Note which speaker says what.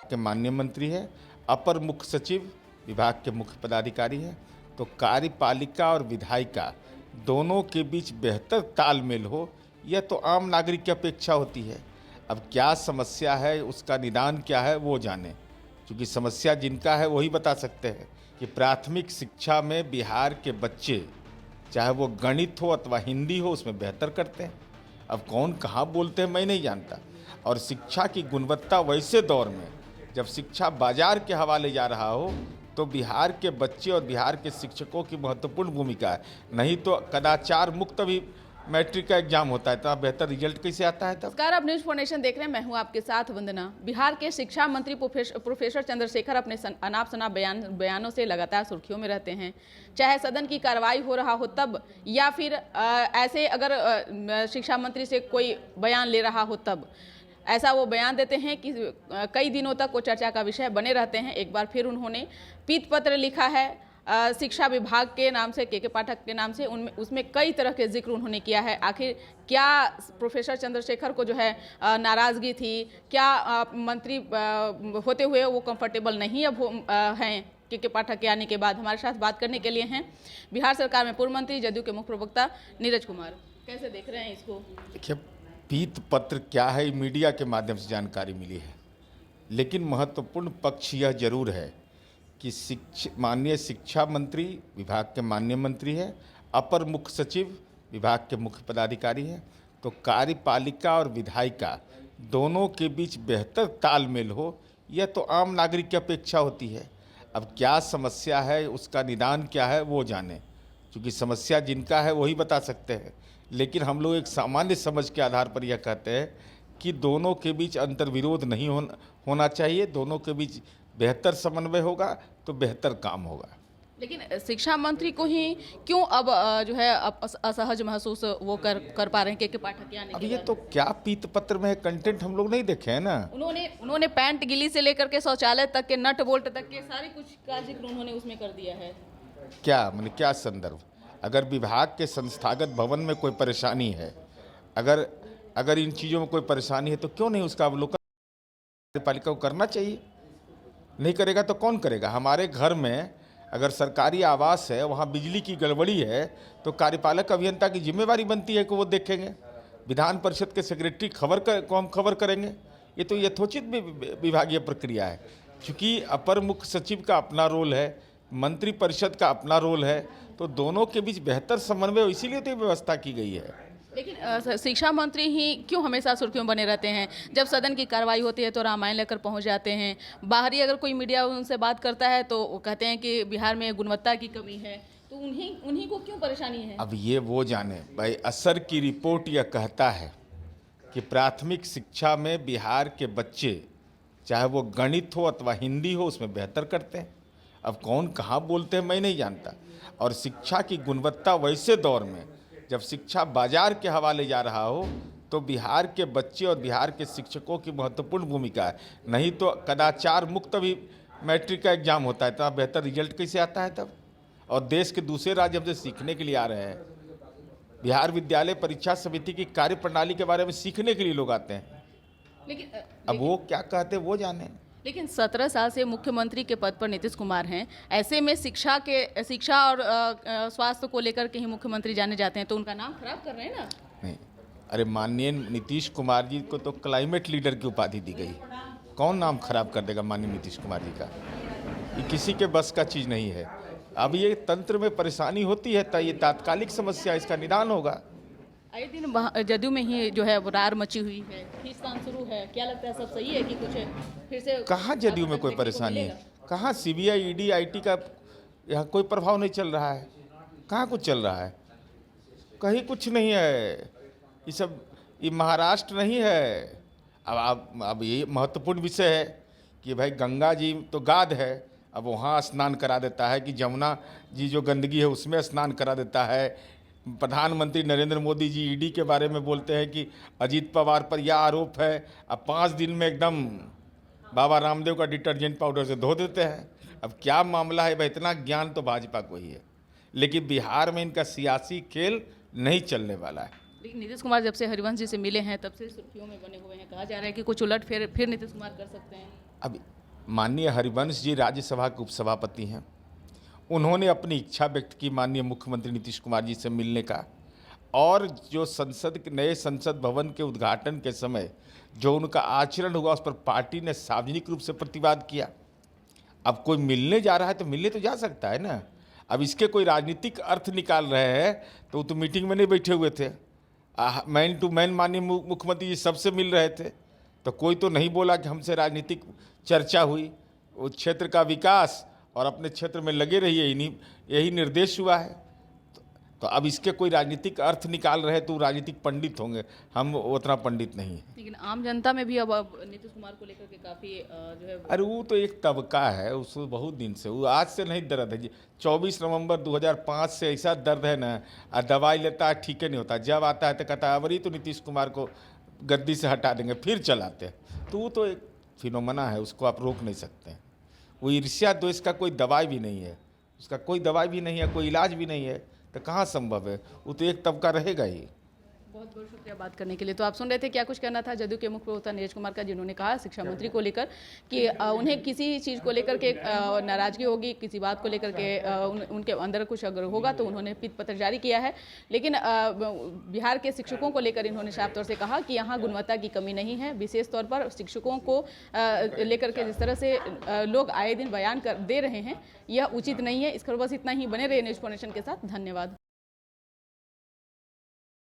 Speaker 1: के माननीय मंत्री है, अपर मुख्य सचिव विभाग के मुख्य पदाधिकारी हैं। तो कार्यपालिका और विधायिका दोनों के बीच बेहतर तालमेल हो, यह तो आम नागरिक की अपेक्षा होती है। अब क्या समस्या है, उसका निदान क्या है, वो जाने, क्योंकि समस्या जिनका है वही बता सकते हैं। कि प्राथमिक शिक्षा में बिहार के बच्चे, चाहे वो गणित हो अथवा हिंदी हो, उसमें बेहतर करते हैं। अब कौन कहाँ बोलते हैं मैं नहीं जानता। और शिक्षा की गुणवत्ता वैसे दौर में जब शिक्षा बाजार के हवाले जा रहा हो, तो बिहार के बच्चे और बिहार के शिक्षकों की महत्वपूर्ण भूमिका है। नहीं तो कदाचार मुक्त भी मैट्रिक का एग्जाम होता है, तो बेहतर रिजल्ट कैसे आता है तब।
Speaker 2: नमस्कार, आप न्यूज फोर्नेशन देख रहे हैं। मैं हूं आपके साथ वंदना। बिहार के शिक्षा मंत्री प्रोफेसर चंद्रशेखर अपने अनाप शनाप बयानों से लगातार सुर्खियों में रहते हैं। चाहे सदन की कार्रवाई हो रहा हो तब, या फिर ऐसे अगर शिक्षा मंत्री से कोई बयान ले रहा हो तब, ऐसा वो बयान देते हैं कि कई दिनों तक वो चर्चा का विषय बने रहते हैं। एक बार फिर उन्होंने पीत पत्र लिखा है शिक्षा विभाग के नाम से, के पाठक के नाम से। उसमें कई तरह के जिक्र उन्होंने किया है। आखिर क्या प्रोफेसर चंद्रशेखर को जो है नाराज़गी थी, क्या मंत्री होते हुए वो कंफर्टेबल नहीं अब हैं के पाठक के आने के बाद? हमारे साथ बात करने के लिए हैं बिहार सरकार में पूर्व मंत्री, जदयू के मुख्य प्रवक्ता नीरज कुमार। कैसे देख रहे हैं इसको?
Speaker 1: देखिए, पीत पत्र क्या है, मीडिया के माध्यम से जानकारी मिली है, लेकिन महत्वपूर्ण पक्ष यह जरूर है कि माननीय शिक्षा मंत्री विभाग के माननीय मंत्री है, अपर मुख्य सचिव विभाग के मुख्य पदाधिकारी हैं। तो कार्यपालिका और विधायिका दोनों के बीच बेहतर तालमेल हो, यह तो आम नागरिक की अपेक्षा होती है। अब क्या समस्या है, उसका निदान क्या है, वो जाने, क्योंकि समस्या जिनका है वही बता सकते हैं। लेकिन हम लोग एक सामान्य समझ के आधार पर यह कहते हैं कि दोनों के बीच अंतर्विरोध नहीं होना चाहिए, दोनों के बीच बेहतर समन्वय होगा तो बेहतर काम होगा।
Speaker 2: लेकिन शिक्षा मंत्री को ही क्यों अब जो है असहज महसूस वो कर पा रहे हैं के पाठक के आने
Speaker 1: अब
Speaker 2: के
Speaker 1: ये
Speaker 2: बाद?
Speaker 1: तो क्या पीत पत्र में है, कंटेंट हम लोग नहीं देखे हैं ना।
Speaker 2: उन्होंने पैंट गिली से लेकर के शौचालय तक के, नट बोल्ट तक के सारी कुछ का जिक्र उन्होंने उसमें कर दिया है।
Speaker 1: क्या मतलब क्या संदर्भ? अगर विभाग के संस्थागत भवन में कोई परेशानी है, अगर इन चीज़ों में कोई परेशानी है, तो क्यों नहीं उसका अवलोकन कार्यपालिका को करना चाहिए? नहीं करेगा तो कौन करेगा? हमारे घर में अगर सरकारी आवास है, वहाँ बिजली की गड़बड़ी है, तो कार्यपालक अभियंता की जिम्मेवारी बनती है कि वो देखेंगे। विधान परिषद के सेक्रेटरी को हम खबर करेंगे। ये तो यथोचित भी विभागीय प्रक्रिया है, क्योंकि अपर मुख्य सचिव का अपना रोल है, मंत्री परिषद का अपना रोल है, तो दोनों के बीच बेहतर समन्वय, इसीलिए तो ये व्यवस्था की गई है।
Speaker 2: लेकिन शिक्षा मंत्री ही क्यों हमेशा सुर्खियों बने रहते हैं? जब सदन की कार्रवाई होती है तो रामायण लेकर पहुंच जाते हैं। बाहरी अगर कोई मीडिया उनसे बात करता है तो वो कहते हैं कि बिहार में गुणवत्ता की कमी है, तो उन्हीं को क्यों परेशानी है?
Speaker 1: अब ये वो जाने भाई। असर की रिपोर्ट यह कहता है कि प्राथमिक शिक्षा में बिहार के बच्चे, चाहे वो गणित हो अथवा हिंदी हो, उसमें बेहतर करते हैं। अब कौन कहाँ बोलते हैं मैं नहीं जानता। और शिक्षा की गुणवत्ता वैसे दौर में जब शिक्षा बाजार के हवाले जा रहा हो, तो बिहार के बच्चे और बिहार के शिक्षकों की महत्वपूर्ण भूमिका है। नहीं तो कदाचार मुक्त भी मैट्रिक का एग्जाम होता है, तो बेहतर रिजल्ट कैसे आता है तब। और देश के दूसरे राज्य हमसे सीखने के लिए आ रहे हैं। बिहार विद्यालय परीक्षा समिति की कार्यप्रणाली के बारे में सीखने के लिए लोग आते हैं।
Speaker 2: लेकिन
Speaker 1: अब वो क्या कहते हैं वो जाने।
Speaker 2: लेकिन 17 साल से मुख्यमंत्री के पद पर नीतीश कुमार हैं। ऐसे में शिक्षा और स्वास्थ्य को लेकर के ही मुख्यमंत्री जाने जाते हैं, तो उनका नाम खराब कर रहे हैं ना?
Speaker 1: नहीं, अरे माननीय नीतीश कुमार जी को तो क्लाइमेट लीडर की उपाधि दी गई। कौन नाम खराब कर देगा माननीय नीतीश कुमार जी का? ये किसी के बस का चीज़ नहीं है। अब ये तंत्र में परेशानी होती है तो ये तात्कालिक समस्या, इसका निदान होगा।
Speaker 2: आए दिन जदयू में ही जो है वो रार मची हुई है, खींचतान शुरू है। क्या लगता है, सब सही है कि कुछ फिर से?
Speaker 1: कहाँ जदयू में कोई परेशानी है? कहाँ सीबीआई, ईडी, आईटी का यहाँ कोई प्रभाव नहीं चल रहा है? कहाँ कुछ चल रहा है? कहीं कुछ नहीं है। ये सब, ये महाराष्ट्र नहीं है। अब ये महत्वपूर्ण विषय है कि भाई गंगा जी तो गाद है, अब वहाँ स्नान करा देता है कि जमुना जी जो गंदगी है उसमें स्नान करा देता है। प्रधानमंत्री नरेंद्र मोदी जी ईडी के बारे में बोलते हैं कि अजीत पवार पर यह आरोप है, अब 5 दिन में एकदम बाबा रामदेव का डिटर्जेंट पाउडर से धो देते हैं। अब क्या मामला है भाई? इतना ज्ञान तो भाजपा को ही है, लेकिन बिहार में इनका सियासी खेल नहीं चलने वाला है।
Speaker 2: लेकिन नीतीश कुमार जब से हरिवंश जी से मिले हैं तब से सुर्खियों में बने हुए हैं। कहा जा रहा है कि कुछ उलट फिर नीतीश कुमार कर सकते हैं।
Speaker 1: अब माननीय हरिवंश जी राज्यसभा के उपसभापति हैं। उन्होंने अपनी इच्छा व्यक्त की माननीय मुख्यमंत्री नीतीश कुमार जी से मिलने का, और जो संसद के नए संसद भवन के उद्घाटन के समय जो उनका आचरण हुआ उस पर पार्टी ने सार्वजनिक रूप से प्रतिवाद किया। अब कोई मिलने जा रहा है तो मिलने तो जा सकता है ना। अब इसके कोई राजनीतिक अर्थ निकाल रहे हैं तो वो तो मीटिंग में नहीं बैठे हुए थे, मैन टू मैन माननीय मुख्यमंत्री जी सबसे मिल रहे थे, तो कोई तो नहीं बोला कि हमसे राजनीतिक चर्चा हुई। उस क्षेत्र का विकास और अपने क्षेत्र में लगे रहिए, यही निर्देश हुआ है। तो अब इसके कोई राजनीतिक अर्थ निकाल रहे तो राजनीतिक पंडित होंगे, हम उतना पंडित नहीं हैं।
Speaker 2: लेकिन आम जनता में भी अब नीतीश कुमार को लेकर के काफ़ी जो है
Speaker 1: अरे वो तो एक तबका है, उसको बहुत दिन से, वो आज से नहीं दर्द है जी। 24 नवंबर 2005 से ऐसा दर्द है ना, दवाई लेता है ठीक है नहीं होता, जब आता है तो कहता है अबरी तो नीतीश कुमार को गद्दी से हटा देंगे, फिर चलाते हैं। तो वो तो एक फिनोमेना है, उसको आप रोक नहीं सकते हैं। वो ईर्ष्या द्वेष का कोई दवाई भी नहीं है, उसका कोई दवाई भी नहीं है, कोई इलाज भी नहीं है, तो कहाँ संभव है। वो तो एक तबका रहेगा ही।
Speaker 2: बहुत बहुत शुक्रिया बात करने के लिए। तो आप सुन रहे थे क्या कुछ कहना था जदयू के मुख्य प्रवक्ता नीरज कुमार का, जिन्होंने कहा शिक्षा मंत्री को लेकर कि उन्हें किसी चीज़ को लेकर के नाराजगी होगी, किसी बात को लेकर के उनके अंदर कुछ अगर होगा तो उन्होंने पीत पत्र जारी किया है। लेकिन बिहार के शिक्षकों को लेकर इन्होंने साफ तौर से कहा कि यहाँ गुणवत्ता की कमी नहीं है, विशेष तौर पर शिक्षकों को लेकर के जिस तरह से लोग आए दिन बयान दे रहे हैं यह उचित नहीं है। इस खबर बस इतना ही। बने रहे न्यूज़ फाउंडेशन के साथ। धन्यवाद।